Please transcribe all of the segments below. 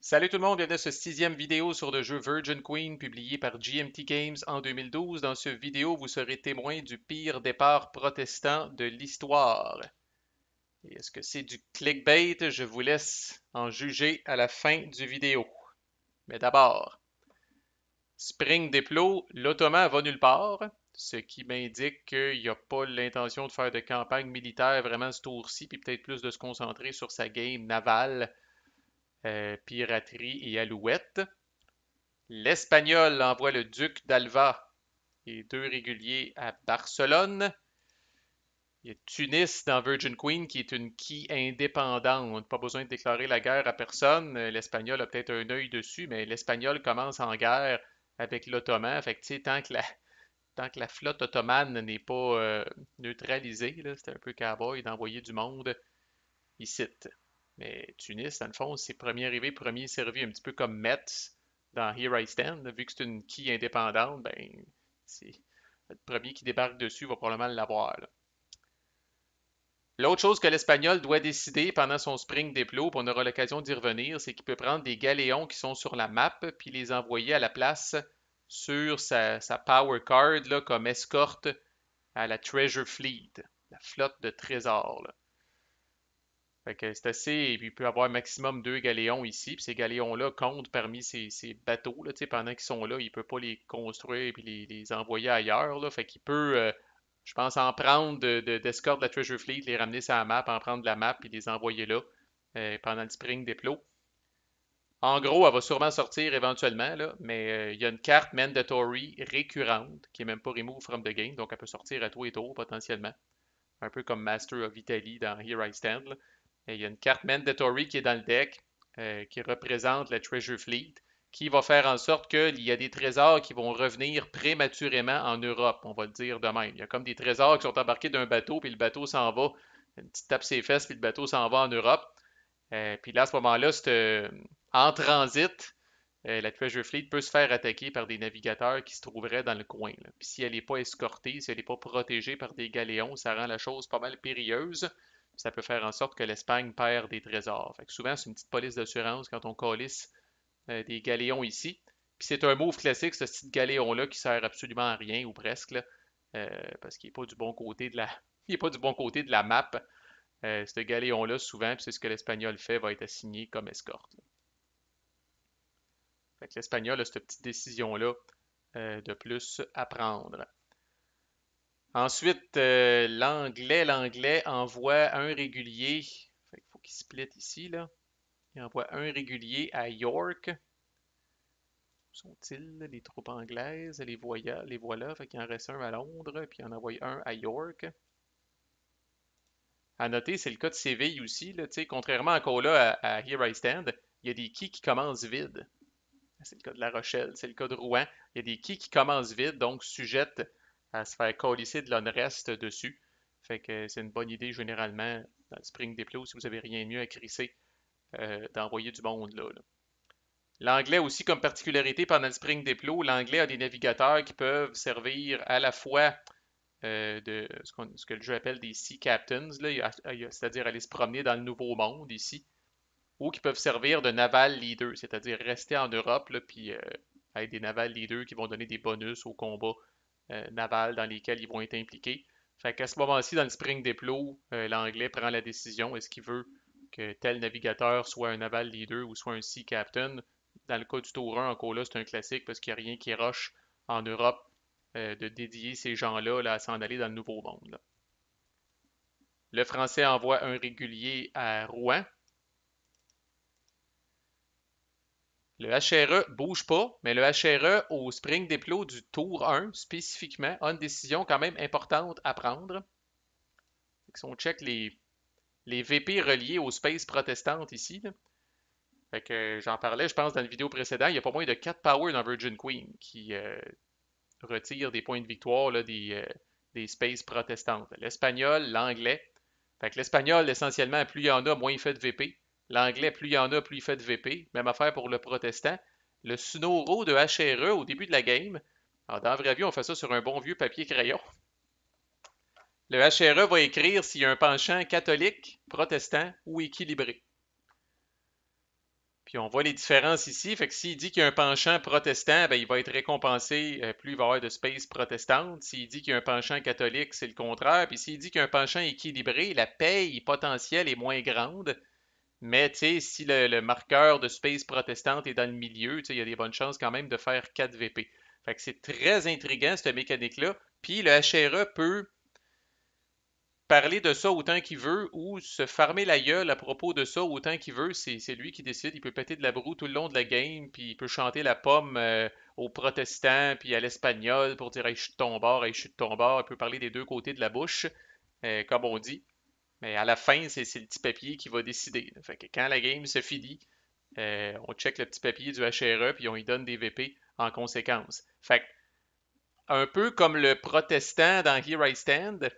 Salut tout le monde, bienvenue à ce sixième vidéo sur le jeu Virgin Queen publié par GMT Games en 2012. Dans cette vidéo, vous serez témoin du pire départ protestant de l'histoire. Et est-ce que c'est du clickbait? Je vous laisse en juger à la fin du vidéo. Mais d'abord, Spring Déplo, l'Ottoman va nulle part, ce qui m'indique qu'il n'a pas l'intention de faire de campagne militaire vraiment ce tour-ci, puis peut-être plus de se concentrer sur sa game navale, piraterie et alouette. L'Espagnol envoie le duc d'Alva et deux réguliers à Barcelone. Il y a Tunis dans Virgin Queen qui est une quille indépendante. Pas besoin de déclarer la guerre à personne. L'Espagnol a peut-être un œil dessus, mais l'Espagnol commence en guerre avec l'Ottoman. Fait que, tu sais, tant que la flotte ottomane n'est pas neutralisée, là, c'est un peu cowboy d'envoyer du monde ici. Mais Tunis, dans le fond, c'est premier arrivé, premier servi, un petit peu comme Metz dans Here I Stand. Vu que c'est une quille indépendante, ben, c'est le premier qui débarque dessus va probablement l'avoir. L'autre chose que l'Espagnol doit décider pendant son spring déplo, puis on aura l'occasion d'y revenir, c'est qu'il peut prendre des galéons qui sont sur la map, puis les envoyer à la place sur sa power card là, comme escorte à la Treasure Fleet, la flotte de trésors. Là. Fait que c'est assez. Et puis il peut avoir maximum deux galéons ici. Puis ces galéons-là comptent parmi ces bateaux. Là, pendant qu'ils sont là, il ne peut pas les construire et puis les envoyer ailleurs. Là. Fait qu'il peut, je pense, en prendre d'escorte de la Treasure Fleet, les ramener sur la map, en prendre de la map et les envoyer là pendant le spring déplo. En gros, elle va sûrement sortir éventuellement, là, mais il y a une carte mandatory récurrente qui n'est même pas remove from the game, donc elle peut sortir à tous les tours potentiellement. Un peu comme Master of Italy dans Here I Stand. Là. Et il y a une carte mandatory qui est dans le deck qui représente la Treasure Fleet, qui va faire en sorte qu'il y a des trésors qui vont revenir prématurément en Europe, on va le dire de même. Il y a comme des trésors qui sont embarqués d'un bateau, puis le bateau s'en va, une petite tape ses fesses, puis le bateau s'en va en Europe. Puis là, à ce moment-là, c'est en transit. La Treasure Fleet peut se faire attaquer par des navigateurs qui se trouveraient dans le coin. Là. Puis si elle n'est pas escortée, si elle n'est pas protégée par des galéons, ça rend la chose pas mal périlleuse. Ça peut faire en sorte que l'Espagne perd des trésors. Fait que souvent, c'est une petite police d'assurance quand on calisse des galéons ici. Puis c'est un move classique, ce petit galéon-là, qui sert absolument à rien, ou presque, là, parce qu'il n'est pas du bon côté de la. Il est pas du bon côté de la map. Ce galéon-là, souvent, puis c'est ce que l'Espagnol fait, va être assigné comme escorte. Fait que l'Espagnol a cette petite décision-là de plus à prendre. Ensuite, l'Anglais envoie un régulier. Fait qu'il faut qu'il split ici, là. Il envoie un régulier à York. Où sont-ils, les troupes anglaises? Les voilà. Fait qu'il en reste un à Londres, puis il en envoie un à York. À noter, c'est le cas de Séville aussi. Là, contrairement encore là à Here I Stand, il y a des quais qui commencent vides. C'est le cas de La Rochelle, c'est le cas de Rouen. Il y a des quais qui commencent vides, donc sujettes à se faire colisser de l'unrest dessus. Fait que c'est une bonne idée généralement dans le Spring Déplo si vous avez rien de mieux à crisser d'envoyer du monde là. L'anglais aussi comme particularité pendant le Spring Déplo, l'anglais a des navigateurs qui peuvent servir à la fois de ce que le jeu appelle des Sea Captains, c'est-à-dire aller se promener dans le Nouveau Monde ici, ou qui peuvent servir de naval leader, c'est-à-dire rester en Europe, là, puis avec des naval leaders qui vont donner des bonus aux combats navals dans lesquels ils vont être impliqués. Fait qu'à ce moment-ci, dans le Spring Déplo, l'anglais prend la décision, est-ce qu'il veut que tel navigateur soit un naval leader ou soit un sea captain. Dans le cas du tour 1, encore là, c'est un classique parce qu'il n'y a rien qui rush en Europe de dédier ces gens-là là, à s'en aller dans le Nouveau Monde. Là. Le Français envoie un régulier à Rouen. Le HRE bouge pas, mais le HRE au Spring Déplo du Tour 1 spécifiquement a une décision quand même importante à prendre. Si on check les VP reliés aux Space protestantes ici, là, fait que j'en parlais, je pense, dans une vidéo précédente, il y a pas moins de 4 Power dans Virgin Queen qui retirent des points de victoire là, des Space protestantes. L'espagnol, l'anglais. Fait que l'espagnol, essentiellement, plus il y en a, moins il fait de VP. L'anglais, plus il y en a, plus il fait de VP. Même affaire pour le protestant. Le Sunoro de HRE au début de la game. Alors, dans la vraie vie, on fait ça sur un bon vieux papier crayon. Le HRE va écrire s'il y a un penchant catholique, protestant ou équilibré. Puis on voit les différences ici. Fait que s'il dit qu'il y a un penchant protestant, ben, il va être récompensé, plus il va y avoir de space protestante. S'il dit qu'il y a un penchant catholique, c'est le contraire. Puis s'il dit qu'il y a un penchant équilibré, la paye potentielle est moins grande. Mais tu sais, si le marqueur de space protestante est dans le milieu, tu sais, il y a des bonnes chances quand même de faire 4 VP. Fait que c'est très intriguant, cette mécanique-là. Puis le HRE peut parler de ça autant qu'il veut ou se farmer la gueule à propos de ça autant qu'il veut. C'est lui qui décide. Il peut péter de la broue tout le long de la game, puis il peut chanter la pomme aux protestants, puis à l'espagnol pour dire hey, je suis de ton bord, hey, je suis de ton bord. Il peut parler des deux côtés de la bouche, comme on dit. Mais à la fin, c'est le petit papier qui va décider. Fait que quand la game se finit, on check le petit papier du HRE, puis on lui donne des VP en conséquence. Fait que, un peu comme le protestant dans Here I Stand,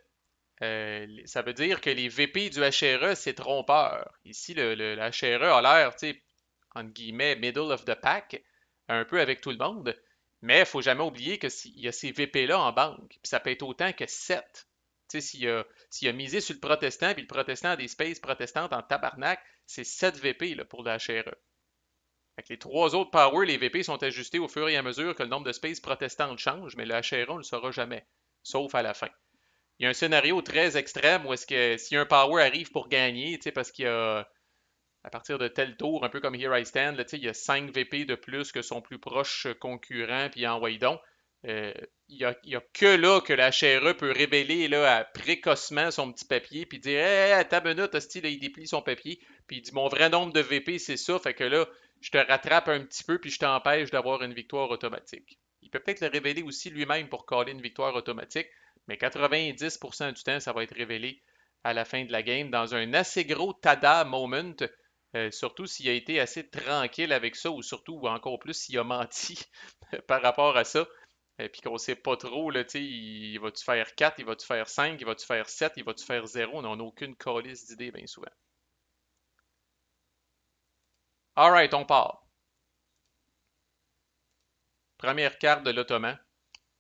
ça veut dire que les VP du HRE, c'est trompeur. Ici, le HRE a l'air, tu sais, entre guillemets, middle of the pack, un peu avec tout le monde. Mais il ne faut jamais oublier qu'il y a ces VP-là en banque. Puis ça peut être autant que 7. Tu sais, s'il a misé sur le protestant, puis le protestant a des spaces protestantes en tabarnak, c'est 7 VP là, pour le HRE. Fait que les trois autres power, les VP sont ajustés au fur et à mesure que le nombre de spaces protestantes change, mais le HRE, on ne le saura jamais, sauf à la fin. Il y a un scénario très extrême où est-ce que si un power arrive pour gagner, tu sais, parce qu'il y a à partir de tel tour, un peu comme Here I Stand, là, il y a 5 VP de plus que son plus proche concurrent, puis en donc. Il y a que là que la HRE peut révéler là, précocement son petit papier, puis dire hey, ta minute, hostie, là, il déplie son papier, puis il dit mon vrai nombre de VP, c'est ça, fait que là, je te rattrape un petit peu, puis je t'empêche d'avoir une victoire automatique. Il peut peut-être le révéler aussi lui-même pour caler une victoire automatique, mais 90% du temps, ça va être révélé à la fin de la game dans un assez gros tada moment. Surtout s'il a été assez tranquille avec ça, ou surtout, ou encore plus, s'il a menti par rapport à ça, puis qu'on sait pas trop, là, tu sais, il va-tu faire 4, il va-tu faire 5, il va-tu faire 7, il va-tu faire 0, on n'a aucune calice d'idée bien souvent. Alright, on part. Première carte de l'Ottoman.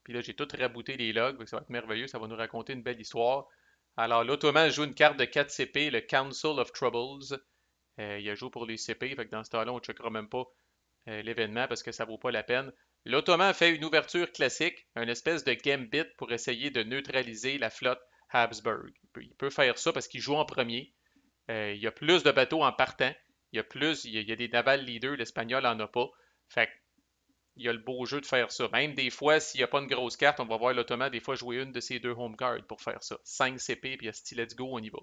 Puis là, j'ai tout rabouté les logs, donc ça va être merveilleux, ça va nous raconter une belle histoire. Alors, l'Ottoman joue une carte de 4 CP, le Council of Troubles. Il a joué pour les CP, fait que dans ce temps-là, on ne checkera même pas l'événement parce que ça vaut pas la peine. L'Ottoman fait une ouverture classique, une espèce de gambit pour essayer de neutraliser la flotte Habsburg. Il peut faire ça parce qu'il joue en premier. Il y a plus de bateaux en partant. Il y a des naval leaders, l'Espagnol en a pas. Fait il y a le beau jeu de faire ça. Même des fois, s'il n'y a pas une grosse carte, on va voir l'Ottoman des fois jouer une de ses deux home cards pour faire ça. 5 CP, puis il a style let's go, on y va.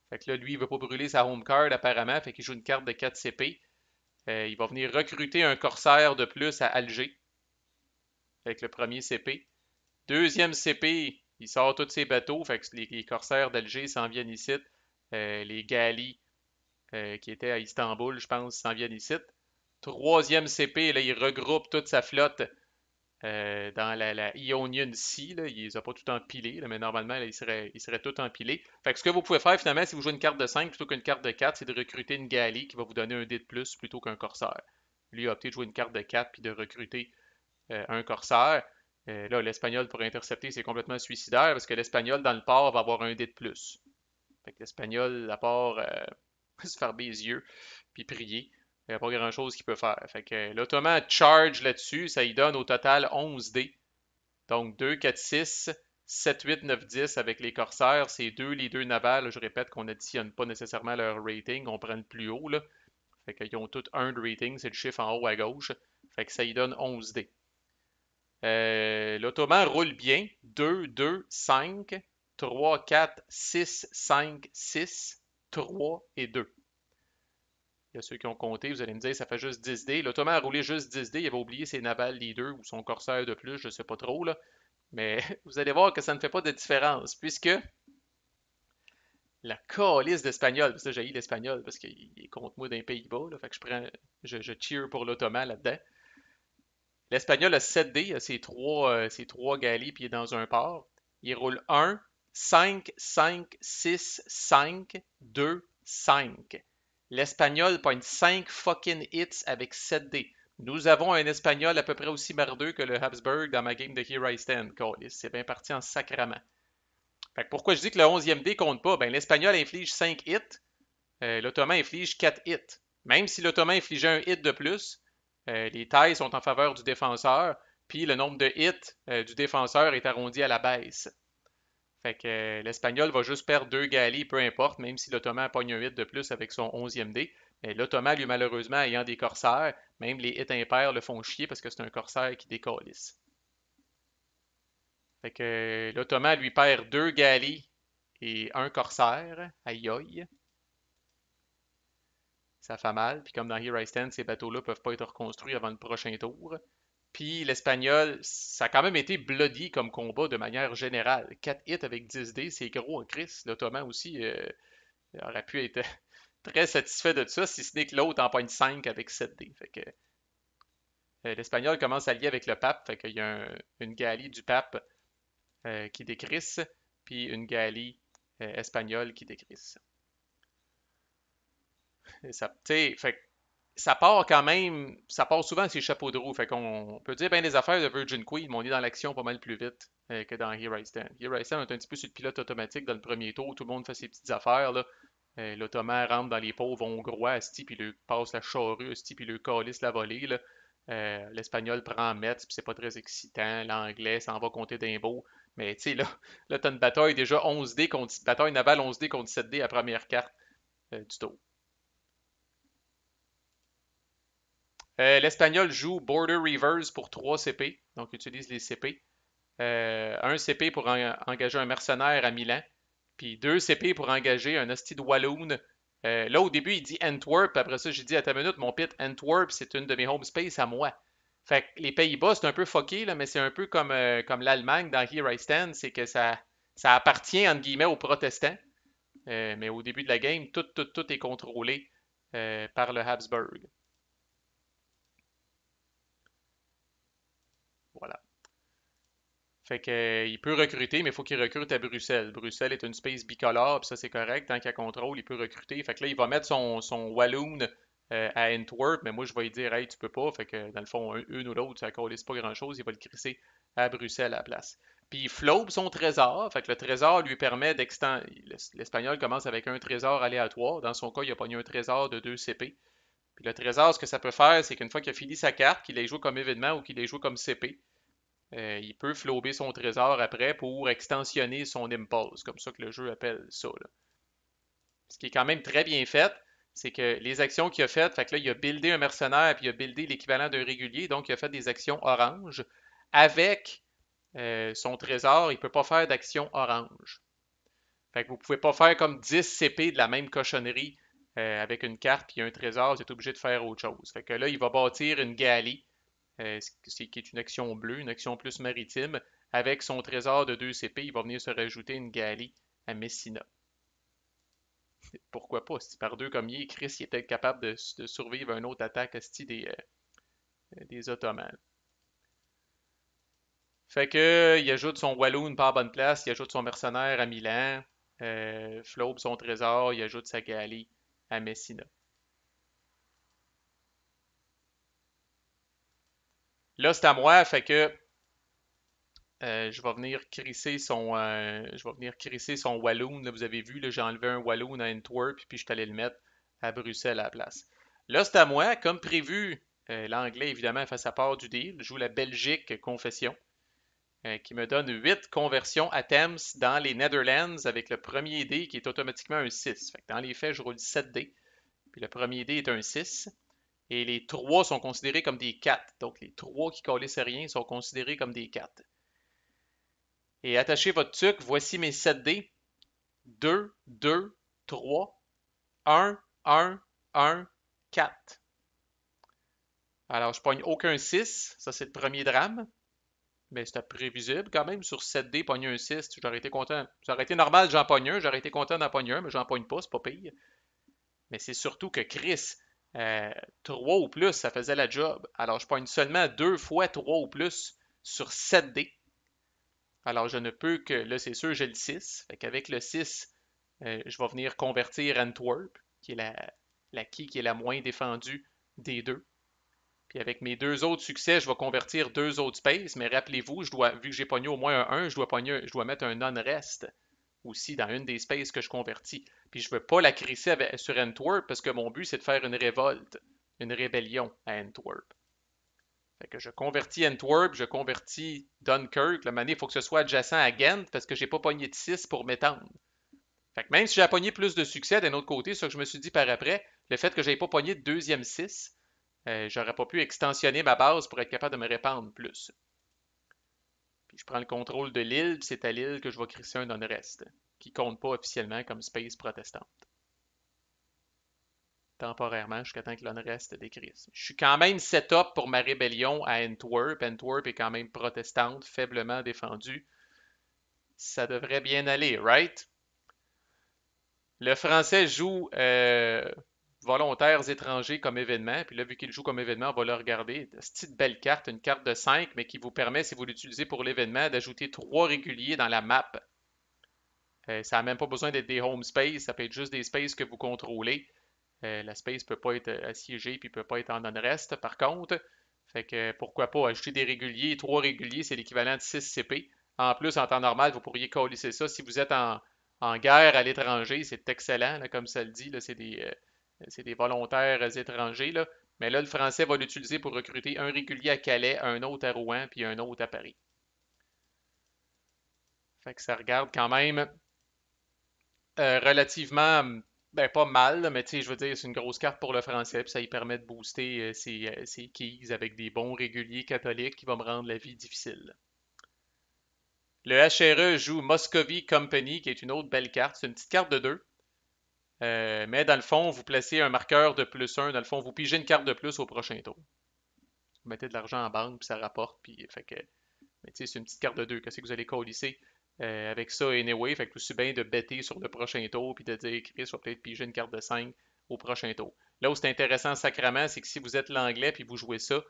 Fait que là, lui, il veut pas brûler sa home card apparemment, fait qu'il joue une carte de 4 CP. Il va venir recruter un corsaire de plus à Alger avec le premier CP. Deuxième CP, il sort tous ses bateaux, fait que les corsaires d'Alger s'en viennent ici. Les Galis qui étaient à Istanbul, je pense, s'en viennent ici. Troisième CP, là, il regroupe toute sa flotte dans la Ionian Sea. Là. Il les a pas tout empilés, là, mais normalement, là, il serait tout empilé. Fait que ce que vous pouvez faire finalement, si vous jouez une carte de 5 plutôt qu'une carte de 4, c'est de recruter une Galie qui va vous donner un dé de plus plutôt qu'un corsaire. Lui a opté de jouer une carte de 4 puis de recruter un corsaire. Là, l'Espagnol pour intercepter, c'est complètement suicidaire parce que l'Espagnol dans le port va avoir un dé de plus. Fait que l'Espagnol, à part se farber les yeux puis prier, il n'y a pas grand-chose qu'il peut faire. Fait que l'Ottoman charge là-dessus, ça lui donne au total 11 dés. Donc 2, 4, 6, 7, 8, 9, 10 avec les corsaires. C'est les deux navals. Je répète qu'on n'additionne pas nécessairement leur rating. On prend le plus haut. Là. Fait qu'ils ont tous un de rating. C'est le chiffre en haut à gauche. Fait que ça lui donne 11 dés. L'Ottoman roule bien. 2, 2, 5, 3, 4, 6, 5, 6, 3 et 2. Il y a ceux qui ont compté, vous allez me dire, ça fait juste 10 dés. L'Ottoman a roulé juste 10 dés, il avait oublié ses naval leaders ou son corsaire de plus, je ne sais pas trop, là. Mais vous allez voir que ça ne fait pas de différence, puisque la calice d'Espagnol, ça j'ai l'espagnol parce qu'il est contre moi d'un Pays-Bas, là, fait que je cheer pour l'Ottoman là-dedans. L'Espagnol a 7 dés, il a ses trois galis, puis il est dans un port. Il roule 1, 5, 5, 6, 5, 2, 5. L'Espagnol pogne 5 fucking hits avec 7 dés. Nous avons un Espagnol à peu près aussi merdeux que le Habsburg dans ma game de Here I Stand. C'est bien parti en sacrament. Fait que pourquoi je dis que le 11e dé compte pas? Ben, l'Espagnol inflige 5 hits, l'Ottoman inflige 4 hits. Même si l'Ottoman infligeait un hit de plus, les tailles sont en faveur du défenseur, puis le nombre de hits du défenseur est arrondi à la baisse. Fait que l'Espagnol va juste perdre 2 galets, peu importe, même si l'Ottoman pogne un hit de plus avec son 11e dé. Mais l'Ottoman, lui, malheureusement, ayant des corsaires, même les hits impairs le font chier parce que c'est un corsaire qui décalisse. Fait que l'Ottoman lui perd 2 galets et un corsaire. Aïe aïe. Ça fait mal. Puis comme dans Here I Stand, ces bateaux-là peuvent pas être reconstruits avant le prochain tour. Puis l'Espagnol, ça a quand même été bloody comme combat de manière générale. 4 hits avec 10 dés, c'est gros en Chris. L'Ottoman aussi aurait pu être très satisfait de ça, si ce n'est que l'autre en pogne 5 avec 7 dés. Fait que l'Espagnol commence à lier avec le pape. Fait qu'il y a une galie du pape qui décrisse, puis une galie espagnole qui décrisse. Ça, fait ça part quand même, ça part souvent à ses chapeaux de roue. Fait qu'on peut dire bien des affaires de Virgin Queen, mais on est dans l'action pas mal plus vite que dans Here I Stand. Here I Stand, on est un petit peu sur le pilote automatique dans le premier tour, tout le monde fait ses petites affaires, là. L'Ottoman rentre dans les pauvres hongrois, asti, puis lui passe la charrue, asti, puis lui calisse la volée, là. L'Espagnol prend Metz, puis c'est pas très excitant. L'Anglais s'en va compter d'impôts. Mais tu sais, là t'as une bataille déjà 11D contre bataille navale 11D contre 7D à première carte du tour. L'Espagnol joue Border Reavers pour 3 CP, donc utilise les CP. 1 CP pour engager un mercenaire à Milan, puis 2 CP pour engager un hostie de Walloon. Là, au début, il dit Antwerp, après ça, j'ai dit à ta minute, mon pit, Antwerp, c'est une de mes home space à moi. Fait que les Pays-Bas, c'est un peu fucké, là, mais c'est un peu comme l'Allemagne dans Here I Stand, c'est que ça appartient, entre guillemets, aux protestants. Mais au début de la game, tout est contrôlé par le Habsburg. Voilà. Fait que, il peut recruter, mais il faut qu'il recrute à Bruxelles. Bruxelles est une space bicolore, puis ça c'est correct. Tant qu'il a contrôle, il peut recruter. Fait que là, il va mettre son Walloon à Antwerp, mais moi je vais lui dire, hey, tu peux pas. Fait que dans le fond, une ou l'autre, ça ne pas grand-chose. Il va le crisser à Bruxelles à la place. Puis il flobe son trésor. Fait que le trésor lui permet d'extendre. L'Espagnol commence avec un trésor aléatoire. Dans son cas, il a pogné un trésor de 2 CP. Puis le trésor, ce que ça peut faire, c'est qu'une fois qu'il a fini sa carte, qu'il ait joué comme événement ou qu'il ait joué comme CP, il peut flober son trésor après pour extensionner son impulse, comme ça que le jeu appelle ça, là. Ce qui est quand même très bien fait, c'est que les actions qu'il a faites, fait que là, il a buildé un mercenaire puis il a buildé l'équivalent d'un régulier, donc il a fait des actions orange. Avec son trésor, il ne peut pas faire d'action orange. Fait que vous ne pouvez pas faire comme 10 CP de la même cochonnerie avec une carte puis un trésor, vous êtes obligé de faire autre chose. Fait que là, il va bâtir une galerie qui est une action bleue, une action plus maritime. Avec son trésor de 2 CP, il va venir se rajouter une galerie à Messina. Pourquoi pas? Si par deux comme il est, Chris il est peut-être capable de survivre à une autre attaque des Ottomans. Fait que il ajoute son Walloon par bonne place, il ajoute son mercenaire à Milan, Flobe son trésor, il ajoute sa galerie à Messina. Là, c'est à moi, fait que je vais venir crisser son Walloon. Là, vous avez vu, là, j'ai enlevé un Walloon à Antwerp, puis je suis allé le mettre à Bruxelles à la place. Là, c'est à moi. Comme prévu, l'anglais, évidemment, fait sa part du deal. Je joue la Belgique Confession, qui me donne 8 conversions à Thames dans les Netherlands avec le premier dé qui est automatiquement un 6. Fait que dans les faits, je roule 7 dés. Puis le premier dé est un 6. Et les 3 sont considérés comme des 4. Donc les 3 qui collissent rien sont considérés comme des 4. Et attachez votre tuque, voici mes 7 dés. 2, 2, 3, 1, 1, 1, 4. Alors, je pogne aucun 6, ça c'est le premier drame. Mais c'était prévisible quand même. Sur 7 dés, pogner un 6, j'aurais été content. Ça aurait été normal, j'en pogne un, j'aurais été content d'en pogner un, mais j'en pogne pas, c'est pas pire. Mais c'est surtout que Chris, 3 ou plus, ça faisait la job. Alors, je pogne seulement 2 fois 3 ou plus sur 7 dés. Alors, je ne peux que, là, c'est sûr, j'ai le 6. Fait qu'avec le 6, je vais venir convertir Antwerp, qui est la key qui est la moins défendue des deux. Puis avec mes 2 autres succès, je vais convertir 2 autres spaces, mais rappelez-vous, vu que j'ai pogné au moins un 1, je dois mettre un non-rest aussi dans une des spaces que je convertis. Puis je veux pas la crisser sur Antwerp parce que mon but, c'est de faire une révolte, une rébellion à Antwerp. Fait que je convertis Antwerp, je convertis Dunkirk. La manée, il faut que ce soit adjacent à Ghent parce que j'ai pas pogné de 6 pour m'étendre. Fait que même si j'ai pogné plus de succès d'un autre côté, ce que je me suis dit par après, le fait que j'avais pas pogné de deuxième 6, j'aurais pas pu extensionner ma base pour être capable de me répandre plus. Puis je prends le contrôle de l'île, puis c'est à l'île que je vais crisser un non-rest, qui compte pas officiellement comme space protestante. Temporairement, jusqu'à temps que l'on-rest décrisse. Je suis quand même set-up pour ma rébellion à Antwerp. Antwerp est quand même protestante, faiblement défendue. Ça devrait bien aller, right? Le français joue volontaires étrangers comme événement. Puis là, vu qu'il joue comme événement, on va le regarder. C'est une belle carte, une carte de 5, mais qui vous permet, si vous l'utilisez pour l'événement, d'ajouter 3 réguliers dans la map. Ça n'a même pas besoin d'être des home space, ça peut être juste des spaces que vous contrôlez. La space ne peut pas être assiégée puis ne peut pas être en non-rest, par contre. Fait que pourquoi pas ajouter des réguliers. 3 réguliers, c'est l'équivalent de 6 CP. En plus, en temps normal, vous pourriez colisser ça. Si vous êtes en guerre à l'étranger, c'est excellent, là, comme ça le dit. C'est des volontaires étrangers. Là. Mais là, le français va l'utiliser pour recruter un régulier à Calais, un autre à Rouen, puis un autre à Paris. Fait que ça regarde quand même relativement, ben pas mal, là, mais tu sais, je veux dire, c'est une grosse carte pour le français, puis ça lui permet de booster ses keys avec des bons réguliers catholiques qui vont me rendre la vie difficile. Le HRE joue Muscovy Company, qui est une autre belle carte. C'est une petite carte de 2. Mais dans le fond, vous placez un marqueur de +1. Dans le fond, vous pigez une carte de plus au prochain tour. Vous mettez de l'argent en banque, puis ça rapporte. Puis, fait que, mais tu sais, c'est une petite carte de 2. Qu'est-ce que vous allez colisser avec ça anyway? Fait que c'est bien de bêter sur le prochain tour, puis de dire, Chris va peut-être piger une carte de 5 au prochain tour. Là où c'est intéressant sacrément, c'est que si vous êtes l'anglais, puis vous jouez ça,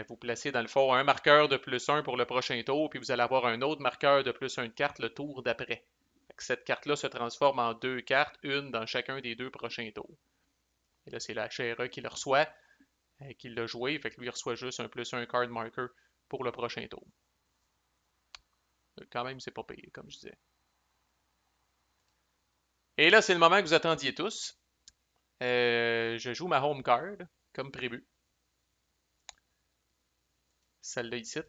vous placez dans le fond un marqueur de +1 pour le prochain tour, puis vous allez avoir un autre marqueur de +1 de carte le tour d'après. Cette carte-là se transforme en 2 cartes, une dans chacun des 2 prochains tours. Et là, c'est la HRE qui le reçoit, qui l'a joué, fait que lui il reçoit juste un +1 card marker pour le prochain tour. Quand même, c'est pas payé, comme je disais. Et là, c'est le moment que vous attendiez tous. Je joue ma home card, comme prévu. Celle-là ici.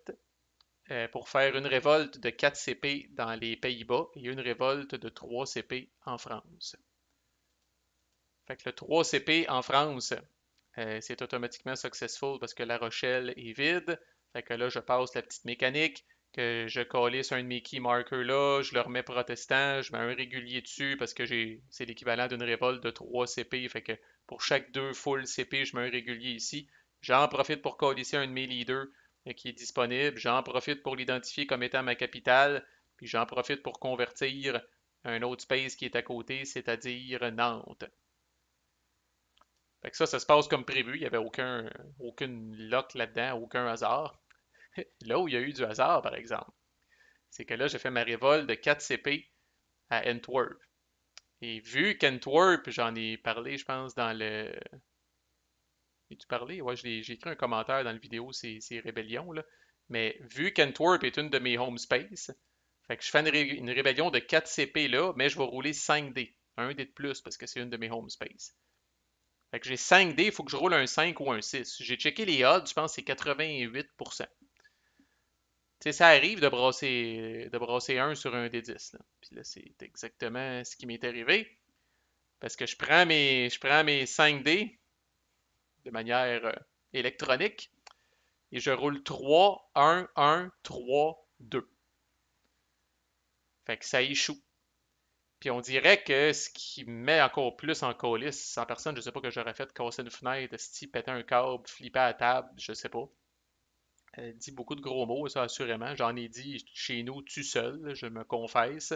Pour faire une révolte de 4 CP dans les Pays-Bas et une révolte de 3 CP en France. Fait que le 3 CP en France, c'est automatiquement successful parce que La Rochelle est vide. Fait que là, je passe la petite mécanique, que je calisse un de mes key markers là, je le remets protestant, je mets un régulier dessus parce que c'est l'équivalent d'une révolte de 3 CP. Fait que pour chaque 2 full CP, je mets un régulier ici. J'en profite pour calisser un de mes leaders qui est disponible. J'en profite pour l'identifier comme étant ma capitale. Puis j'en profite pour convertir un autre space qui est à côté, c'est-à-dire Nantes. Fait que ça se passe comme prévu. Il n'y avait aucune lock là-dedans, aucun hasard. Là où il y a eu du hasard, par exemple, c'est que là, j'ai fait ma révolte de 4 CP à Antwerp. Et vu qu'Antwerp, j'en ai parlé, je pense, dans le. J'ai-tu parlé? Ouais, j'ai écrit un commentaire dans la vidéo, c'est Rébellion, là. Mais vu qu'Antwerp est une de mes home space, fait que je fais une rébellion de 4 CP là, mais je vais rouler 5 dés. Un dé de plus parce que c'est une de mes home space. Fait que j'ai 5 dés, il faut que je roule un 5 ou un 6. J'ai checké les odds, je pense que c'est 88%. Tu sais, ça arrive de brasser un sur un des 10. Là. Puis là, c'est exactement ce qui m'est arrivé. Parce que je prends mes 5 dés de manière électronique et je roule 3, 1, 1, 3, 2. Fait que ça échoue. Puis on dirait que ce qui me met encore plus en colis, sans personne, je sais pas que j'aurais fait, casser une fenêtre, péter un câble, flipper à la table, je sais pas. Dit beaucoup de gros mots, ça assurément. J'en ai dit chez nous tout seul, je me confesse.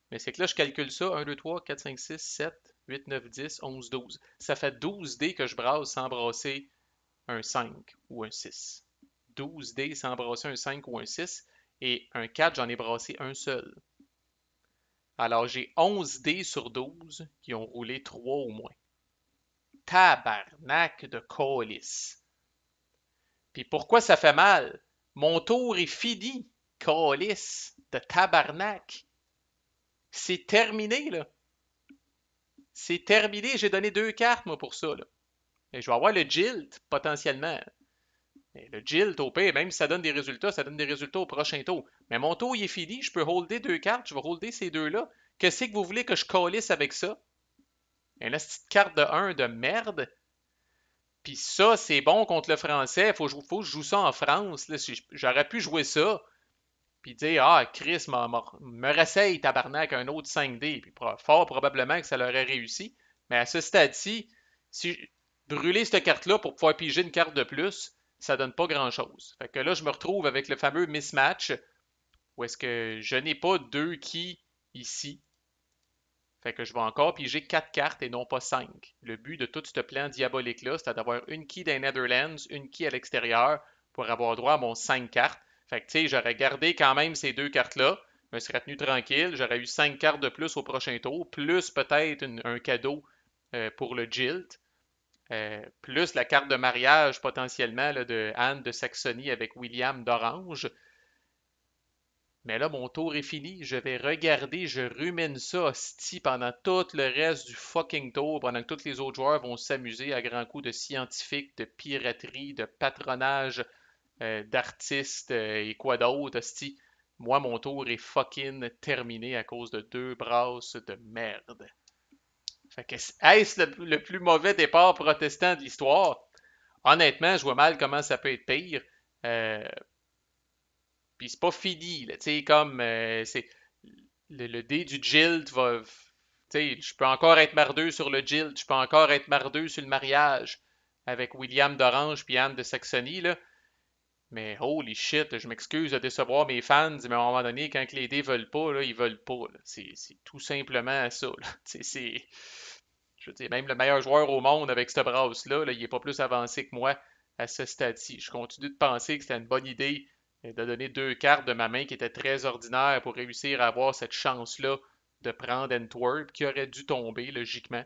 Mais c'est que là, je calcule ça. 1, 2, 3, 4, 5, 6, 7, 8, 9, 10, 11, 12. Ça fait 12 dés que je brasse sans brasser un 5 ou un 6. 12 dés sans brasser un 5 ou un 6. Et un 4, j'en ai brassé un seul. Alors j'ai 11 dés sur 12 qui ont roulé 3 au moins. Tabarnak de colis. Puis pourquoi ça fait mal? Mon tour est fini, colis de tabarnak. C'est terminé, là. C'est terminé. J'ai donné 2 cartes, moi, pour ça, là. Et je vais avoir le Jilt, potentiellement. Mais le Jilt, au pire, même si ça donne des résultats, ça donne des résultats au prochain tour. Mais mon tour, il est fini. Je peux holder 2 cartes. Je vais holder ces deux-là. Qu'est-ce que vous voulez que je calisse avec ça? Une petite carte de 1 de merde. Puis ça, c'est bon contre le français. Faut que je joue ça en France. Là. J'aurais pu jouer ça. Puis dire, ah, Chris, me réessaye, tabarnak, un autre 5D. Puis fort probablement que ça l'aurait réussi. Mais à ce stade-ci, si brûler cette carte-là pour pouvoir piger une carte de plus, ça donne pas grand-chose. Fait que là, je me retrouve avec le fameux mismatch où est-ce que je n'ai pas 2 keys ici. Fait que je vais encore piger 4 cartes et non pas 5. Le but de tout ce plan diabolique-là, c'est d'avoir une key des Netherlands, une key à l'extérieur pour avoir droit à mon 5 cartes. Fait que tu sais, j'aurais gardé quand même ces 2 cartes-là. Je me serais tenu tranquille. J'aurais eu 5 cartes de plus au prochain tour, plus peut-être un cadeau pour le Jilt. Plus la carte de mariage potentiellement là, de Anne de Saxonie avec William d'Orange. Mais là, mon tour est fini. Je vais regarder, je rumine ça, hostie, pendant tout le reste du fucking tour, pendant que tous les autres joueurs vont s'amuser à grands coups de scientifiques, de piraterie, de patronage, d'artistes et quoi d'autre, hostie. Moi, mon tour est fucking terminé à cause de 2 brasses de merde. Fait que est-ce le plus mauvais départ protestant de l'histoire? Honnêtement, je vois mal comment ça peut être pire. Euh, Puis c'est pas fini, là. Tu sais, comme c'est le dé du Jilt va. Tu sais, je peux encore être mardeux sur le Jilt, je peux encore être mardeux sur le mariage avec William d'Orange puis Anne de Saxonie, là. Mais holy shit, je m'excuse de décevoir mes fans, mais à un moment donné, quand les dés veulent pas, là, ils veulent pas. Là. C'est tout simplement ça. Là. C'est, je veux dire, même le meilleur joueur au monde avec cette brasse-là, là, il est pas plus avancé que moi à ce stade-ci. Je continue de penser que c'était une bonne idée de donner 2 cartes de ma main qui étaient très ordinaires pour réussir à avoir cette chance-là de prendre Antwerp qui aurait dû tomber logiquement.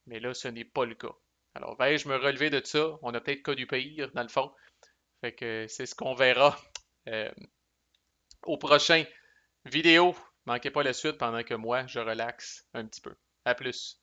Mais là, ce n'est pas le cas. Alors, vais-je me relever de ça? On a peut-être connu pire, dans le fond. Fait que c'est ce qu'on verra euh, au prochain vidéo. Manquez pas la suite pendant que moi, je relaxe un petit peu. À plus.